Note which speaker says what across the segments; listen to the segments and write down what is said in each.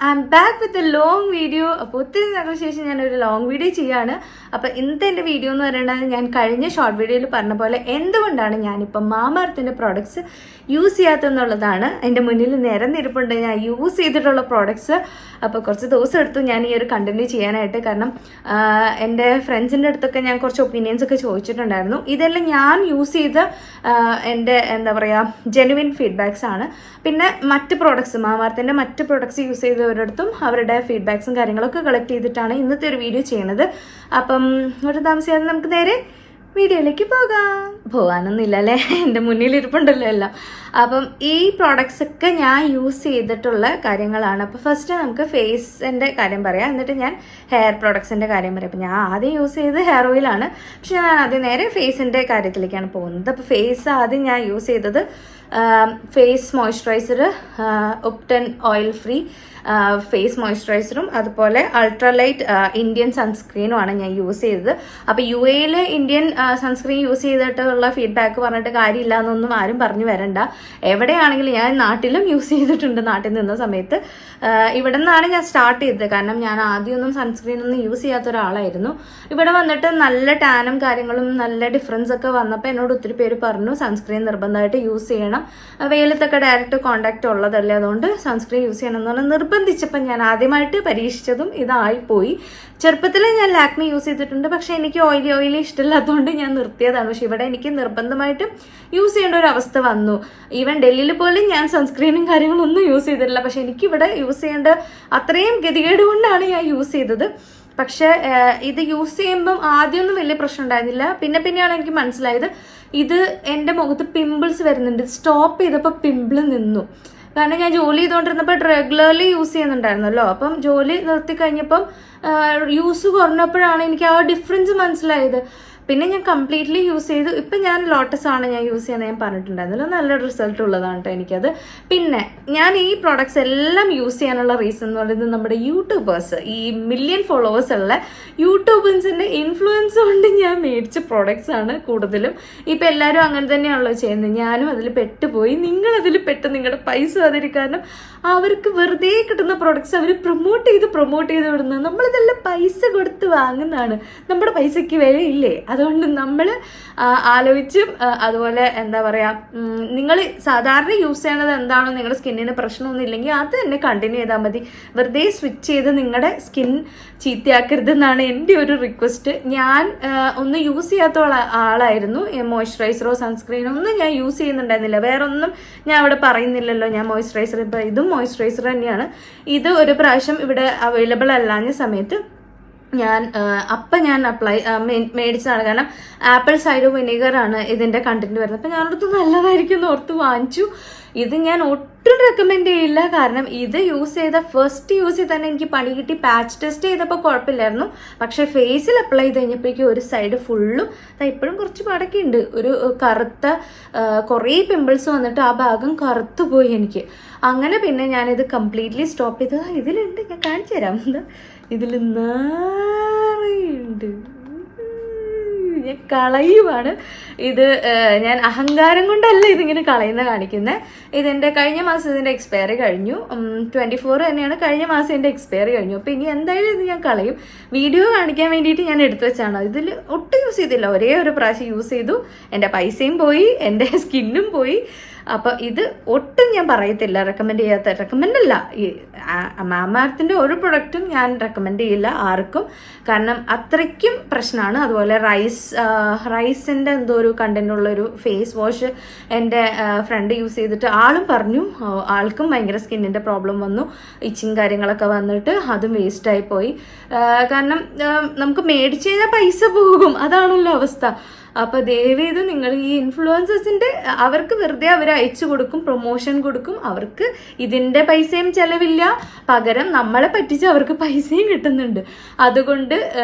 Speaker 1: I M back with a long video. അപ്പോൾ ഒത്തിരി നാൾക്ക് ശേഷം ഞാനൊരു ലോങ് വീഡിയോ ചെയ്യാണ്. അപ്പോൾ ഇന്നത്തെ എൻ്റെ വീഡിയോ എന്ന് പറയുന്നത് ഞാൻ കഴിഞ്ഞ ഷോർട്ട് വീഡിയോയിൽ പറഞ്ഞ പോലെ എന്തുകൊണ്ടാണ് ഞാനിപ്പം മാമഅർത്തിൻ്റെ പ്രോഡക്ട്സ് യൂസ് ചെയ്യാത്തതെന്നുള്ളതാണ്. എൻ്റെ മുന്നിൽ നിരന്നിരിപ്പുണ്ട് ഞാൻ യൂസ് ചെയ്തിട്ടുള്ള പ്രോഡക്ട്സ്. അപ്പോൾ കുറച്ച് ദിവസം എടുത്തു ഞാൻ ഈ ഒരു കണ്ടിന്യൂ ചെയ്യാനായിട്ട്. കാരണം എൻ്റെ ഫ്രണ്ട്സിൻ്റെ അടുത്തൊക്കെ ഞാൻ കുറച്ച് ഒപ്പീനിയൻസ് ഒക്കെ ചോദിച്ചിട്ടുണ്ടായിരുന്നു. ഇതെല്ലാം ഞാൻ യൂസ് ചെയ്ത എൻ്റെ എന്താ പറയുക ജെനുവിൻ ഫീഡ്ബാക്സ് ആണ്. പിന്നെ മറ്റ് പ്രോഡക്ട്സ് മാമഅർത്തിൻ്റെ മറ്റ് പ്രോഡക്ട്സ് യൂസ് ചെയ്തവരടുത്തും അവരുടെ ഫീഡ്ബാക്സും കാര്യങ്ങളൊക്കെ കളക്ട് ചെയ്തിട്ടാണ് ഇന്നത്തെ ഒരു വീഡിയോ ചെയ്യണത്. അപ്പം ഒരു താമസിയാതെ നമുക്ക് നേരെ വീഡിയോയിലേക്ക് പോകാനൊന്നുമില്ല അല്ലേ, എൻ്റെ മുന്നിലിരിപ്പുണ്ടല്ലോ എല്ലാം. അപ്പം ഈ പ്രോഡക്ട്സ് ഒക്കെ ഞാൻ യൂസ് ചെയ്തിട്ടുള്ള കാര്യങ്ങളാണ്. അപ്പോൾ ഫസ്റ്റ് നമുക്ക് ഫേസിൻ്റെ കാര്യം പറയാം, എന്നിട്ട് ഞാൻ ഹെയർ പ്രോഡക്ട്സിൻ്റെ കാര്യം പറയാം. അപ്പോൾ ഞാൻ ആദ്യം യൂസ് ചെയ്തത് ഹെയർ ഓയിലാണ്, പക്ഷെ ഞാൻ ആദ്യം നേരെ ഫേസിൻ്റെ കാര്യത്തിലേക്കാണ് പോകുന്നത്. അപ്പോൾ ഫേസ് ആദ്യം ഞാൻ യൂസ് ചെയ്തത് ഫേസ് മോയ്സ്ചറൈസർ ഒപ്റ്റൻ ഓയിൽ ഫ്രീ ഫേസ് മോയ്സ്ചറൈസറും അതുപോലെ അൾട്രാലൈറ്റ് ഇന്ത്യൻ സൺസ്ക്രീനുമാണ് ഞാൻ യൂസ് ചെയ്തത്. അപ്പോൾ യു എയിൽ ഇന്ത്യൻ സൺസ്ക്രീൻ യൂസ് ചെയ്തിട്ടുള്ള ഫീഡ്ബാക്ക് പറഞ്ഞിട്ട് കാര്യമില്ല എന്നൊന്നും ആരും പറഞ്ഞു വരണ്ട. എവിടെയാണെങ്കിലും ഞാൻ നാട്ടിലും യൂസ് ചെയ്തിട്ടുണ്ട്. നാട്ടിൽ നിന്ന സമയത്ത് ഇവിടെ നിന്നാണ് ഞാൻ സ്റ്റാർട്ട് ചെയ്തത്. കാരണം ഞാൻ ആദ്യമൊന്നും സൺസ്ക്രീനൊന്നും യൂസ് ചെയ്യാത്ത ഒരാളായിരുന്നു. ഇവിടെ വന്നിട്ട് നല്ല ടാനും കാര്യങ്ങളും നല്ല ഡിഫറൻസ് ഒക്കെ വന്നപ്പോൾ എന്നോട് ഒത്തിരി പേര് പറഞ്ഞു സൺസ്ക്രീൻ നിർബന്ധമായിട്ട് യൂസ് ചെയ്യണം, വെയിലത്തൊക്കെ ഡയറക്റ്റ് കോണ്ടാക്ട് ഉള്ളതല്ലേ, അതുകൊണ്ട് സൺസ്ക്രീൻ യൂസ് ചെയ്യണം എന്ന് പറഞ്ഞാൽ നിർബന്ധിച്ചപ്പോൾ ഞാൻ ആദ്യമായിട്ട് പരീക്ഷിച്ചതും ഇതായിപ്പോയി. ചെറുപ്പത്തിൽ ഞാൻ ലാക്മി യൂസ് ചെയ്തിട്ടുണ്ട്, പക്ഷെ എനിക്ക് ഓയിലി ഇഷ്ടമില്ലാത്തതുകൊണ്ട് ഞാൻ നിർത്തിയതാണ്. പക്ഷെ ഇവിടെ എനിക്ക് നിർബന്ധമായിട്ടും യൂസ് ചെയ്യേണ്ട ഒരു അവസ്ഥ വന്നു. ഈവൻ ഡൽഹിയിൽ പോലും ഞാൻ സൺസ്ക്രീനും കാര്യങ്ങളൊന്നും യൂസ് ചെയ്തിട്ടില്ല, പക്ഷെ എനിക്കിവിടെ യൂസ് ചെയ്യേണ്ട അത്രയും ഗതികേട് കൊണ്ടാണ് ഞാൻ യൂസ് ചെയ്തത്. പക്ഷെ ഇത് യൂസ് ചെയ്യുമ്പം ആദ്യമൊന്നും വലിയ പ്രശ്നം ഉണ്ടായിരുന്നില്ല. പിന്നെയാണ് എനിക്ക് മനസ്സിലായത് ഇത് എൻ്റെ മുഖത്ത് പിമ്പിൾസ് വരുന്നുണ്ട്. സ്റ്റോപ്പ് ചെയ്തപ്പോൾ പിമ്പിൾ നിന്നു. കാരണം ഞാൻ ജോലി ചെയ്തുകൊണ്ടിരുന്നപ്പോൾ റെഗുലർലി യൂസ് ചെയ്യുന്നുണ്ടായിരുന്നല്ലോ. അപ്പം ജോലി നിർത്തി കഴിഞ്ഞപ്പം യൂസ് കുറഞ്ഞപ്പോഴാണ് എനിക്ക് ആ ഡിഫറൻസ് മനസ്സിലായത്. പിന്നെ ഞാൻ കംപ്ലീറ്റ്ലി യൂസ് ചെയ്തു. ഇപ്പം ഞാൻ ലോട്ടസ് ആണ് ഞാൻ യൂസ് ചെയ്യുന്നത്, ഞാൻ പറഞ്ഞിട്ടുണ്ടായിരുന്നല്ലോ. നല്ല റിസൾട്ട് ഉള്ളതാണ് കേട്ടോ എനിക്കത്. പിന്നെ ഞാൻ ഈ പ്രോഡക്ട്സ് എല്ലാം യൂസ് ചെയ്യാനുള്ള റീസൺ എന്ന് പറയുന്നത് നമ്മുടെ യൂട്യൂബേഴ്സ്, ഈ മില്യൺ ഫോളോവേഴ്സ് ഉള്ള യൂട്യൂബേഴ്സിൻ്റെ ഇൻഫ്ലുവൻസ് കൊണ്ട് ഞാൻ മേടിച്ച പ്രോഡക്ട്സ് ആണ് കൂടുതലും. ഇപ്പം എല്ലാവരും അങ്ങനെ തന്നെയാണല്ലോ ചെയ്യുന്നത്. ഞാനും അതിൽ പെട്ടുപോയി. നിങ്ങളതിൽ പെട്ട് നിങ്ങളുടെ പൈസ അതിൽ, കാരണം അവർക്ക് വെറുതെ കിട്ടുന്ന പ്രോഡക്ട്സ് അവർ പ്രൊമോട്ട് ചെയ്ത് വിടുന്നത്. നമ്മളിതെല്ലാം പൈസ കൊടുത്ത് വാങ്ങുന്നതാണ്, നമ്മുടെ പൈസയ്ക്ക് വിലയില്ലേ. അതുകൊണ്ട് നമ്മൾ ആലോചിച്ചും അതുപോലെ എന്താ പറയുക, നിങ്ങൾ സാധാരണ യൂസ് ചെയ്യണത് എന്താണോ, നിങ്ങളുടെ സ്കിന്നിന് പ്രശ്നമൊന്നും ഇല്ലെങ്കിൽ അത് തന്നെ കണ്ടിന്യൂ ചെയ്താൽ മതി. വെറുതെ സ്വിച്ച് ചെയ്ത് നിങ്ങളുടെ സ്കിൻ ചീത്തയാക്കരുതെന്നാണ് എൻ്റെ ഒരു റിക്വസ്റ്റ്. ഞാൻ ഒന്നും യൂസ് ചെയ്യാത്ത ആളായിരുന്നു. മോയ്സ്ചറൈസറോ സൺസ്ക്രീനോ ഒന്നും ഞാൻ യൂസ് ചെയ്യുന്നുണ്ടായിരുന്നില്ല. വേറെ ഒന്നും ഞാൻ അവിടെ പറയുന്നില്ലല്ലോ. ഞാൻ മോയ്സ്ചറൈസർ, ഇപ്പോൾ ഇതും മോയ്സ്ചറൈസർ തന്നെയാണ്. ഇത് ഒരു പ്രാവശ്യം ഇവിടെ അവൈലബിൾ അല്ലാഞ്ഞ സമയത്ത് ഞാൻ മേടിച്ചതാണ്. കാരണം ആപ്പിൾ സൈഡർ വിനീഗറാണ് ഇതിൻ്റെ കണ്ടന്റ് വരുന്നത്. അപ്പം ഞാനോടത്ത് നല്ലതായിരിക്കും എന്ന് ഓർത്ത് വാങ്ങിച്ചു. ഇത് ഞാൻ ഒട്ടും റെക്കമെൻഡ് ചെയ്യില്ല. കാരണം ഇത് ഫസ്റ്റ് യൂസ് ചെയ്ത് തന്നെ എനിക്ക് പണി കിട്ടി. പാച്ച് ടെസ്റ്റ് ചെയ്തപ്പോൾ കുഴപ്പമില്ലായിരുന്നു, പക്ഷെ ഫേസിൽ അപ്ലൈ ചെയ്ത് കഴിഞ്ഞപ്പോഴേക്കും ഒരു സൈഡ് ഫുള്ളും ഇപ്പോഴും കുറച്ച് പാടൊക്കെ ഉണ്ട്. ഒരു കറുത്ത കുറേ പിമ്പിൾസ് വന്നിട്ട് ആ ഭാഗം കറുത്തു പോയി എനിക്ക്. അങ്ങനെ പിന്നെ ഞാനിത് കംപ്ലീറ്റ്ലി സ്റ്റോപ്പ് ചെയ്തത്. ഇതിലുണ്ട്, ഞാൻ കാണിച്ചു തരാം. എന്താ ഇതിൽ നിറയുണ്ട്, ഞാൻ കളയുവാണ്. ഇത് ഞാൻ അഹങ്കാരം കൊണ്ടല്ല ഇതിങ്ങനെ കാണിക്കുന്നത്. ഇതിൻ്റെ കഴിഞ്ഞ മാസം ഇതിൻ്റെ എക്സ്പയറി കഴിഞ്ഞു. 24 തന്നെയാണ് കഴിഞ്ഞ മാസം എൻ്റെ എക്സ്പയറി കഴിഞ്ഞു. അപ്പോൾ ഇനി എന്തായാലും ഇത് ഞാൻ കളയും. വീഡിയോ കാണിക്കാൻ വേണ്ടിയിട്ട് ഞാൻ എടുത്തു വെച്ചാണ്. ഇതിൽ ഒട്ടും യൂസ് ചെയ്തില്ല, ഒരേ ഒരു പ്രാവശ്യം യൂസ് ചെയ്തു. എൻ്റെ പൈസയും പോയി, എൻ്റെ സ്കിന്നും പോയി. അപ്പോൾ ഇത് ഒട്ടും ഞാൻ പറയത്തില്ല, റെക്കമെൻഡല്ല. ഈ മാമഅർത്തിൻ്റെ ഒരു പ്രൊഡക്റ്റും ഞാൻ റെക്കമെൻഡ് ചെയ്യില്ല ആർക്കും. കാരണം അത്രയ്ക്കും പ്രശ്നമാണ്. അതുപോലെ റൈസിൻ്റെ എന്തോ ഒരു കണ്ടൻറ്റുള്ളൊരു ഫേസ് വാഷ് എൻ്റെ ഫ്രണ്ട് യൂസ് ചെയ്തിട്ട് ആളും പറഞ്ഞു ആൾക്കും ഭയങ്കര സ്കിന്നിൻ്റെ പ്രോബ്ലം വന്നു, ഇച്ചിങ് കാര്യങ്ങളൊക്കെ വന്നിട്ട് അതും വേസ്റ്റായി പോയി. കാരണം നമുക്ക് മേടിച്ച് കഴിഞ്ഞാൽ പൈസ പോകും, അതാണല്ലോ അവസ്ഥ. അപ്പോൾ ദയവേത് നിങ്ങൾ ഈ ഇൻഫ്ലുവൻസേഴ്സിൻ്റെ അവർക്ക് വെറുതെ അവർ അയച്ചു കൊടുക്കും, പ്രൊമോഷൻ കൊടുക്കും, അവർക്ക് ഇതിൻ്റെ പൈസയും ചിലവില്ല, പകരം നമ്മളെ പറ്റിച്ച് അവർക്ക് പൈസയും കിട്ടുന്നുണ്ട്. അതുകൊണ്ട്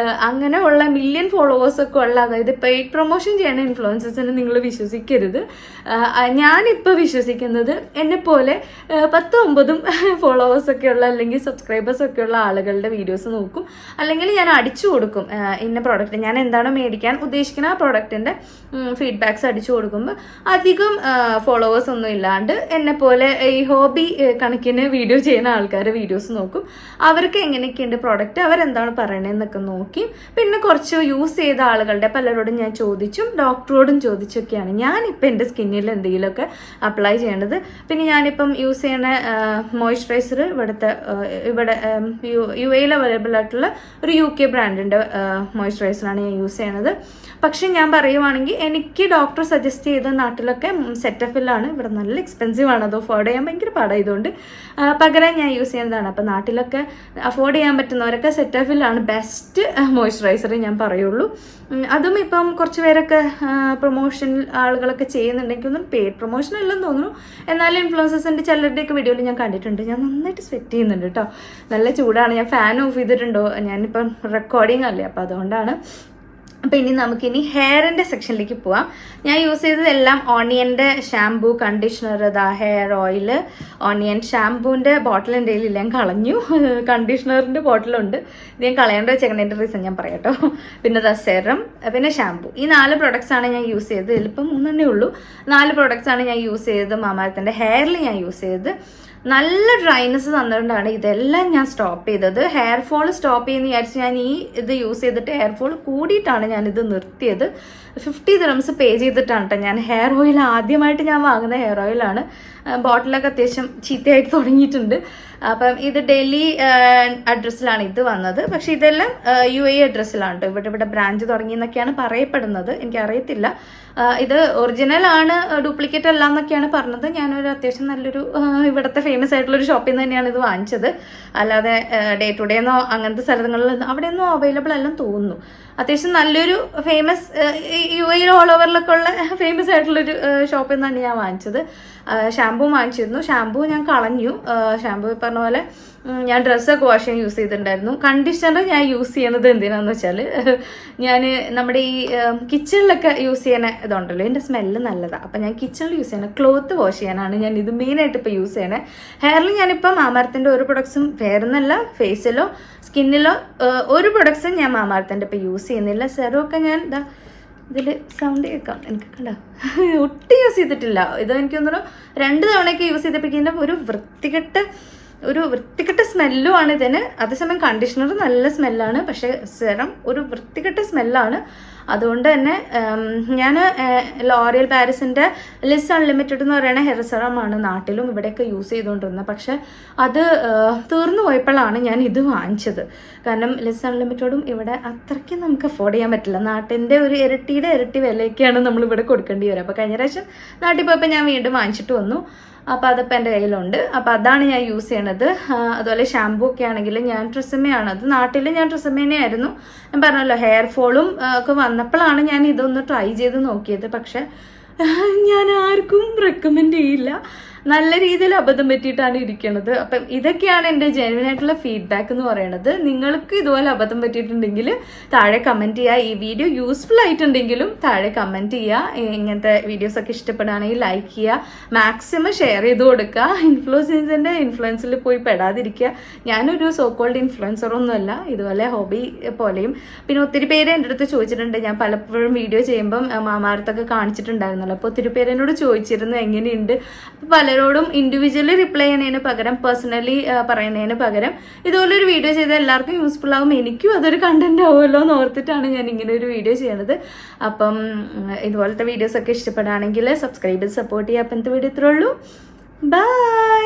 Speaker 1: അങ്ങനെ ഉള്ള മില്യൺ ഫോളോവേഴ്സൊക്കെ ഉള്ള, അതായത് പെയ്ഡ് പ്രൊമോഷൻ ചെയ്യണ ഇൻഫ്ലുവൻസേഴ്സിനെ നിങ്ങൾ വിശ്വസിക്കരുത്. ഞാനിപ്പോൾ വിശ്വസിക്കുന്നത് എന്നെപ്പോലെ 10-9 ഫോളോവേഴ്സൊക്കെ ഉള്ള അല്ലെങ്കിൽ സബ്സ്ക്രൈബേഴ്സൊക്കെ ഉള്ള ആളുകളുടെ വീഡിയോസ് നോക്കും, അല്ലെങ്കിൽ ഞാൻ അടിച്ചു കൊടുക്കും ഇന്ന പ്രോഡക്റ്റ്, ഞാൻ എന്താണോ മേടിക്കാൻ ഉദ്ദേശിക്കുന്ന ആ പ്രോഡക്റ്റിന് പ്രൊഡക്റ്റിൻ്റെ ഫീഡ്ബാക്ക്സ് അടിച്ചു കൊടുക്കുമ്പോൾ അധികം ഫോളോവേഴ്സ് ഒന്നും ഇല്ലാണ്ട് എന്നെപ്പോലെ ഈ ഹോബി കണക്കിന് വീഡിയോ ചെയ്യുന്ന ആൾക്കാർ വീഡിയോസ് നോക്കും. അവർക്ക് എങ്ങനെയൊക്കെയുണ്ട് പ്രോഡക്റ്റ്, അവരെന്താണ് പറയണതെന്നൊക്കെ നോക്കി പിന്നെ കുറച്ച് യൂസ് ചെയ്ത ആളുകളുടെ പലരോടും ഞാൻ ചോദിച്ചും ഡോക്ടറോടും ചോദിച്ചൊക്കെയാണ് ഞാനിപ്പോൾ എൻ്റെ സ്കിന്നിൽ എന്തെങ്കിലുമൊക്കെ അപ്ലൈ ചെയ്യേണ്ടത്. പിന്നെ ഞാനിപ്പം യൂസ് ചെയ്യുന്ന മോയ്സ്ചറൈസർ ഇവിടെ യു എയിൽ അവൈലബിൾ ആയിട്ടുള്ള ഒരു UK ബ്രാൻഡിൻ്റെ മോയ്സ്ചറൈസറാണ് ഞാൻ യൂസ് ചെയ്യണത്. പക്ഷെ ഞാൻ പറയുവാണെങ്കിൽ എനിക്ക് ഡോക്ടർ സജസ്റ്റ് ചെയ്ത നാട്ടിലൊക്കെ സെറ്റഫിലാണ്, ഇവിടെ നല്ല എക്സ്പെൻസീവ് ആണ്, അത് അഫോർഡ് ചെയ്യാൻ ഭയങ്കര പാടായതുകൊണ്ട് പകരം ഞാൻ യൂസ് ചെയ്യുന്നതാണ്. അപ്പോൾ നാട്ടിലൊക്കെ അഫോർഡ് ചെയ്യാൻ പറ്റുന്നവരൊക്കെ സെറ്റഫിലാണ് ബെസ്റ്റ് മോയ്സ്ചറൈസർ ഞാൻ പറയുള്ളൂ. അതും ഇപ്പം കുറച്ച് പേരൊക്കെ പ്രൊമോഷൻ ആളുകളൊക്കെ ചെയ്യുന്നുണ്ടെങ്കിൽ ഒന്നും പെയ്ഡ് പ്രൊമോഷൻ അല്ലെന്ന് തോന്നുന്നു. എന്നാലും ഇൻഫ്ലുവൻസേഴ്സിൻ്റെ ചിലരുടെയൊക്കെ വീഡിയോയിൽ ഞാൻ കണ്ടിട്ടുണ്ട്. ഞാൻ നന്നായിട്ട് സ്വെറ്റ് ചെയ്യുന്നുണ്ട് കേട്ടോ, നല്ല ചൂടാണ്. ഞാൻ ഫാൻ ഓഫ് ചെയ്തിട്ടുണ്ടോ, ഞാനിപ്പം റെക്കോർഡിങ് അല്ലേ, അപ്പോൾ അതുകൊണ്ടാണ്. അപ്പോൾ ഇനി നമുക്കിനി ഹെയറിൻ്റെ സെക്ഷനിലേക്ക് പോവാം. ഞാൻ യൂസ് ചെയ്തത് എല്ലാം ഓണിയൻ്റെ shampoo, conditioner, hair oil, onion ഷാംപൂവിൻ്റെ ബോട്ടിൽ എൻ്റെ കയ്യിലില്ല, ഞാൻ കളഞ്ഞു. കണ്ടീഷണറിൻ്റെ ബോട്ടിലുണ്ട്, ഇത് ഞാൻ കളയേണ്ട വെച്ചേക്കണതിൻ്റെ റീസൺ ഞാൻ പറയാം കേട്ടോ. പിന്നെ സെറം, പിന്നെ ഷാംപൂ, ഈ 4 പ്രൊഡക്ട്സാണ് ഞാൻ യൂസ് ചെയ്തത്. ഇതിലിപ്പം 3 ഉള്ളൂ. 4 പ്രൊഡക്ട്സാണ് ഞാൻ യൂസ് ചെയ്തത്. മാമാഅർത്തിൻ്റെ ഹെയറിൽ ഞാൻ യൂസ് ചെയ്തത്. നല്ല ഡ്രൈനെസ് തന്നിട്ടുണ്ടാണ് ഇതെല്ലാം ഞാൻ സ്റ്റോപ്പ് ചെയ്തത്. ഹെയർ ഫോൾ സ്റ്റോപ്പ് ചെയ്യുന്ന വിചാരിച്ച് ഞാൻ ഈ ഇത് യൂസ് ചെയ്തിട്ട് ഹെയർ ഫോൾ കൂടിയിട്ടാണ് ഞാനിത് നിർത്തിയത്. 50 dirhams പേ ചെയ്തിട്ടാണ് കേട്ടോ. ഞാൻ ഹെയർ ഓയിൽ ആദ്യമായിട്ട് ഞാൻ വാങ്ങുന്ന ഹെയർ ഓയിലാണ്. ബോട്ടിലൊക്കെ അത്യാവശ്യം ചീത്തയായിട്ട് തുടങ്ങിയിട്ടുണ്ട്. അപ്പം ഇത് ഡൽഹി അഡ്രസ്സിലാണ് ഇത് വന്നത്. പക്ഷെ ഇതെല്ലാം UAE അഡ്രസ്സിലാണ് കേട്ടോ. ഇവിടെ ബ്രാഞ്ച് തുടങ്ങി എന്നൊക്കെയാണ് പറയപ്പെടുന്നത്, എനിക്കറിയത്തില്ല. ഇത് ഒറിജിനൽ ആണ്, ഡ്യൂപ്ലിക്കേറ്റ് അല്ല എന്നൊക്കെയാണ് പറഞ്ഞത്. ഞാനൊരു അത്യാവശ്യം നല്ലൊരു ഇവിടുത്തെ ഫേമസ് ആയിട്ടുള്ളൊരു ഷോപ്പിൽ നിന്ന് തന്നെയാണ് ഇത് വാങ്ങിച്ചത്. അല്ലാതെ ഡേ ടു ഡേ എന്നോ അങ്ങനത്തെ സ്ഥലങ്ങളിൽ അവിടെയൊന്നും അവൈലബിൾ അല്ലെന്ന് തോന്നുന്നു. അത്യാവശ്യം നല്ലൊരു ഫേമസ് UAE ഓൾ ഓവറിലൊക്കെ ഉള്ള ഫേമസ് ആയിട്ടുള്ളൊരു ഷോപ്പിൽ നിന്നാണ് ഞാൻ വാങ്ങിച്ചത്. ഷാംപൂ വാങ്ങിച്ചിരുന്നു. ഷാംപൂ ഞാൻ കളഞ്ഞു. ഷാംപൂ പറഞ്ഞ പോലെ ഞാൻ ഡ്രസ്സൊക്കെ വാഷ് ചെയ്യാൻ യൂസ് ചെയ്തിട്ടുണ്ടായിരുന്നു. കണ്ടീഷണർ ഞാൻ യൂസ് ചെയ്യണത് എന്തിനാന്ന് വെച്ചാൽ ഞാൻ നമ്മുടെ ഈ കിച്ചണിലൊക്കെ യൂസ് ചെയ്യണ ഇതുണ്ടല്ലോ, ഇതിൻ്റെ സ്മെല്ല് നല്ലതാണ്. അപ്പം ഞാൻ കിച്ചണിൽ യൂസ് ചെയ്യണ ക്ലോത്ത് വാഷ് ചെയ്യാനാണ് ഞാൻ ഇത് മെയിനായിട്ട് ഇപ്പോൾ യൂസ് ചെയ്യണേ. ഹെയറിൽ ഞാനിപ്പോൾ മാമാഅർത്തിൻ്റെ ഒരു പ്രൊഡക്ട്സും വേറെന്നല്ല, ഫേസിലോ സ്കിന്നിലോ ഒരു പ്രൊഡക്ട്സും ഞാൻ മാമാഅർത്തിൻ്റെ ഇപ്പോൾ യൂസ് ചെയ്യുന്നില്ല. സെറമൊക്കെ ഞാൻ ഇതിൽ സൗണ്ട് കേൾക്കാം, എനിക്ക് കണ്ട ഒട്ടും യൂസ് ചെയ്തിട്ടില്ല. ഇത് എനിക്ക് തോന്നുന്നു 2 തവണയൊക്കെ യൂസ് ചെയ്തപ്പോഴേക്കും ഒരു വൃത്തികെട്ട സ്മെല്ലും ആണ് ഇതിന്. അതേസമയം കണ്ടീഷണർ നല്ല സ്മെല്ലാണ്, പക്ഷേ സെറം ഒരു വൃത്തികെട്ട സ്മെല്ലാണ്. അതുകൊണ്ട് തന്നെ ഞാൻ ലോറിയൽ പാരീസിൻ്റെ ലിസ് അൺലിമിറ്റഡ് എന്ന് പറയുന്ന ഹെയർ സെറമാണ് നാട്ടിലും ഇവിടെയൊക്കെ യൂസ് ചെയ്തുകൊണ്ടിരുന്നത്. പക്ഷെ അത് തീർന്നു പോയപ്പോഴാണ് ഞാൻ ഇത് വാങ്ങിച്ചത്. കാരണം ലിസ് അൺലിമിറ്റഡും ഇവിടെ അത്രയ്ക്ക് നമുക്ക് അഫോർഡ് ചെയ്യാൻ പറ്റില്ല. നാട്ടിൻ്റെ ഒരു ഇരട്ടി വിലയൊക്കെയാണ് നമ്മളിവിടെ കൊടുക്കേണ്ടി വരിക. അപ്പോൾ കഴിഞ്ഞ പ്രാവശ്യം നാട്ടിൽ പോയപ്പോൾ ഞാൻ വീണ്ടും വാങ്ങിച്ചിട്ട് വന്നു. അപ്പോൾ അതിപ്പോൾ എൻ്റെ കയ്യിലുണ്ട്. അപ്പോൾ അതാണ് ഞാൻ യൂസ് ചെയ്യണത്. അതുപോലെ ഷാംപൂ ഒക്കെ ആണെങ്കിൽ ഞാൻ ട്രെസമ്മയാണ്. അത് നാട്ടിൽ ഞാൻ ട്രെസമ്മേനെയായിരുന്നു. ഞാൻ പറഞ്ഞല്ലോ ഹെയർ ഫോളും ഒക്കെ വന്നപ്പോഴാണ് ഞാൻ ഇതൊന്ന് ട്രൈ ചെയ്ത് നോക്കിയത്. പക്ഷെ ഞാൻ ആർക്കും റെക്കമെൻഡ് ചെയ്യില്ല. നല്ല രീതിയിൽ അബദ്ധം പറ്റിയിട്ടാണ് ഇരിക്കുന്നത്. അപ്പം ഇതൊക്കെയാണ് എൻ്റെ ജെന്യുവൻ ആയിട്ടുള്ള ഫീഡ്ബാക്ക് എന്ന് പറയുന്നത്. നിങ്ങൾക്ക് ഇതുപോലെ അബദ്ധം പറ്റിയിട്ടുണ്ടെങ്കിൽ താഴെ കമൻറ്റ് ചെയ്യുക. ഈ വീഡിയോ യൂസ്ഫുൾ ആയിട്ടുണ്ടെങ്കിലും താഴെ കമൻറ്റ് ചെയ്യുക. ഇങ്ങനത്തെ വീഡിയോസൊക്കെ ഇഷ്ടപ്പെടുകയാണെങ്കിൽ ലൈക്ക് ചെയ്യുക, മാക്സിമം ഷെയർ ചെയ്ത് കൊടുക്കുക. ഇൻഫ്ലുവൻസിൻ്റെ ഇൻഫ്ലുവൻസിൽ പോയി പെടാതിരിക്കുക. ഞാനൊരു സോക്കോൾഡ് ഇൻഫ്ലുവൻസറൊന്നുമല്ല, ഇതുപോലെ ഹോബി പോലെയും. പിന്നെ ഒത്തിരി പേര് എൻ്റെ അടുത്ത് ചോദിച്ചിട്ടുണ്ട്. ഞാൻ പലപ്പോഴും വീഡിയോ ചെയ്യുമ്പം മാമാഅർത്തൊക്കെ കാണിച്ചിട്ടുണ്ടായിരുന്നല്ലോ. അപ്പോൾ ഒത്തിരി പേര് എന്നോട് ചോദിച്ചിരുന്നു എങ്ങനെയുണ്ട്. അപ്പോൾ പലരോടും ഇൻഡിവിജ്വലി റിപ്ലൈ ചെയ്യുന്നതിന് പകരം പേഴ്സണലി പറയുന്നതിന് പകരം ഇതുപോലൊരു വീഡിയോ ചെയ്താൽ എല്ലാവർക്കും യൂസ്ഫുൾ ആവും, എനിക്കും അതൊരു കണ്ടന്റ് ആവുമല്ലോ എന്ന് ഓർത്തിട്ടാണ് ഞാൻ ഇങ്ങനെ ഒരു വീഡിയോ ചെയ്യണത്. അപ്പം ഇതുപോലത്തെ വീഡിയോസൊക്കെ ഇഷ്ടപ്പെടുകയാണെങ്കിൽ സബ്സ്ക്രൈബ് ചെയ്ത് സപ്പോർട്ട് ചെയ്യുക. അപ്പം ഇന്നത്തെ വീഡിയോ ഇത്രേ ഉള്ളൂ. ബൈ.